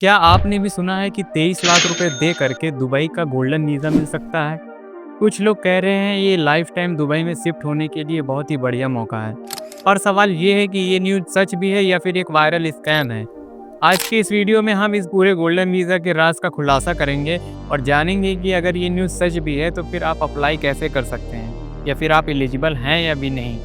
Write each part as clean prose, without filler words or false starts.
क्या आपने भी सुना है कि 23 लाख रुपए दे करके दुबई का गोल्डन वीज़ा मिल सकता है? कुछ लोग कह रहे हैं ये लाइफ टाइम दुबई में शिफ्ट होने के लिए बहुत ही बढ़िया मौका है। और सवाल ये है कि ये न्यूज़ सच भी है या फिर एक वायरल स्कैम है? आज की इस वीडियो में हम इस पूरे गोल्डन वीज़ा के राज का खुलासा करेंगे और जानेंगे कि अगर ये न्यूज़ सच भी है तो फिर आप अप्लाई कैसे कर सकते हैं या फिर आप एलिजिबल हैं या भी नहीं।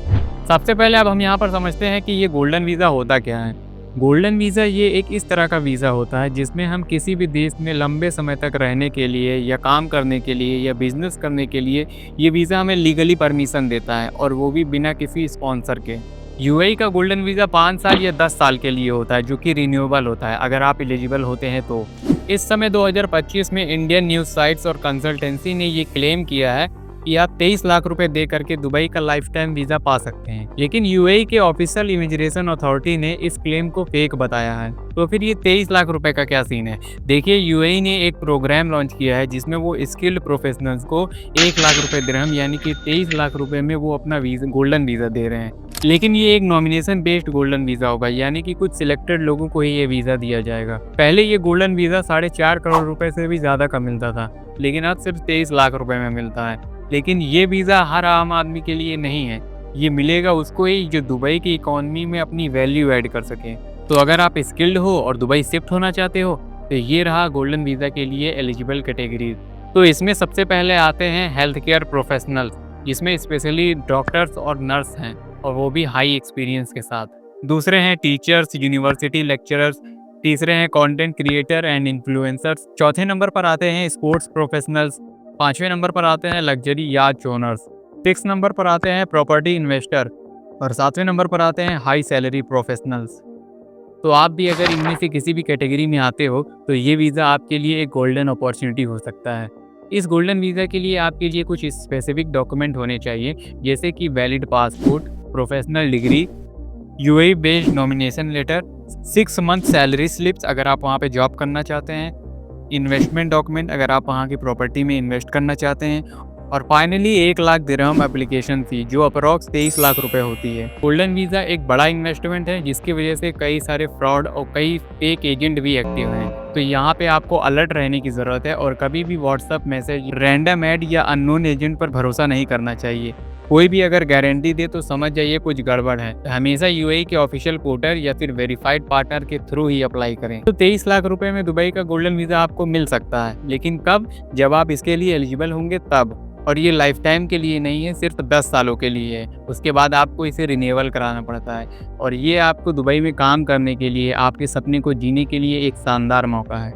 सबसे पहले अब हम यहाँ पर समझते हैं कि ये गोल्डन वीज़ा होता क्या है। गोल्डन वीज़ा ये एक इस तरह का वीज़ा होता है जिसमें हम किसी भी देश में लंबे समय तक रहने के लिए या काम करने के लिए या बिजनेस करने के लिए ये वीज़ा हमें लीगली परमिशन देता है, और वो भी बिना किसी स्पॉन्सर के। यूएई का गोल्डन वीज़ा 5 साल या 10 साल के लिए होता है, जो कि रिन्यूएबल होता है अगर आप एलिजिबल होते हैं तो। इस समय 2025 में इंडियन न्यूज़ साइट्स और कंसल्टेंसी ने ये क्लेम किया है कि आप 23 लाख रुपए दे करके दुबई का लाइफ टाइम वीज़ा पा सकते हैं, लेकिन यूएई के ऑफिशियल इमिग्रेशन अथॉरिटी ने इस क्लेम को फेक बताया है। तो फिर ये 23 लाख रुपए का क्या सीन है? देखिए, यूएई ने एक प्रोग्राम लॉन्च किया है जिसमें वो स्किल्ड प्रोफेशनल्स को 1 लाख रुपए दिरहम यानी कि 23 लाख रुपए में वो अपना वीज़ा गोल्डन वीज़ा दे रहे हैं। लेकिन ये एक नॉमिनेशन बेस्ड गोल्डन वीज़ा होगा, यानी कि कुछ सिलेक्टेड लोगों को ही ये वीज़ा दिया जाएगा। पहले ये गोल्डन वीज़ा 4.5 करोड़ रुपए से भी ज़्यादा का मिलता था, लेकिन अब सिर्फ 23 लाख रुपए में मिलता है। लेकिन ये वीज़ा हर आम आदमी के लिए नहीं है। ये मिलेगा उसको ही जो दुबई की इकोनॉमी में अपनी वैल्यू ऐड कर सके। तो अगर आप स्किल्ड हो और दुबई शिफ्ट होना चाहते हो तो ये रहा गोल्डन वीज़ा के लिए एलिजिबल कैटेगरीज। तो इसमें सबसे पहले आते हैं हेल्थ केयर प्रोफेशनल्स, जिसमें स्पेशली डॉक्टर्स और नर्स हैं, और वो भी हाई एक्सपीरियंस के साथ। दूसरे हैं टीचर्स, यूनिवर्सिटी लेक्चरर्स। तीसरे हैं कंटेंट क्रिएटर एंड इन्फ्लुएंसर्स। चौथे नंबर पर आते हैं स्पोर्ट्स प्रोफेशनल्स। पाँचवें नंबर पर आते हैं लग्जरी याच ओनर्स। 6 नंबर पर आते हैं प्रॉपर्टी इन्वेस्टर। और 7वें नंबर पर आते हैं हाई सैलरी प्रोफेशनल्स। तो आप भी अगर इनमें से किसी भी कैटेगरी में आते हो तो ये वीज़ा आपके लिए एक गोल्डन अपॉर्चुनिटी हो सकता है। इस गोल्डन वीज़ा के लिए आपके लिए कुछ स्पेसिफिक डॉक्यूमेंट होने चाहिए, जैसे कि valid passport, professional degree, UAE based nomination letter, 6 month salary slips अगर आप वहाँ पे जॉब करना चाहते हैं, इन्वेस्टमेंट डॉक्यूमेंट अगर आप वहाँ की प्रॉपर्टी में इन्वेस्ट करना चाहते हैं, और फाइनली 1 लाख दिरहम एप्लीकेशन फ़ी, जो अप्रॉक्स 23 लाख रुपए होती है। गोल्डन वीज़ा एक बड़ा इन्वेस्टमेंट है जिसकी वजह से कई सारे फ्रॉड और कई फेक एजेंट भी एक्टिव हैं। तो यहाँ पे आपको अलर्ट रहने की ज़रूरत है और कभी भी व्हाट्सएप मैसेज, रैंडम ऐड या अननोन एजेंट पर भरोसा नहीं करना चाहिए। कोई भी अगर गारंटी दे तो समझ जाइए कुछ गड़बड़ है। हमेशा यूएई के ऑफिशियल पोर्टल या फिर वेरीफाइड पार्टनर के थ्रू ही अप्लाई करें। तो 23 लाख रुपए में दुबई का गोल्डन वीज़ा आपको मिल सकता है, लेकिन कब? जब आप इसके लिए एलिजिबल होंगे तब। और ये लाइफ टाइम के लिए नहीं है, सिर्फ 10 सालों के लिए है। उसके बाद आपको इसे रिन्यूअल कराना पड़ता है, और ये आपको दुबई में काम करने के लिए, आपके सपने को जीने के लिए एक शानदार मौका है।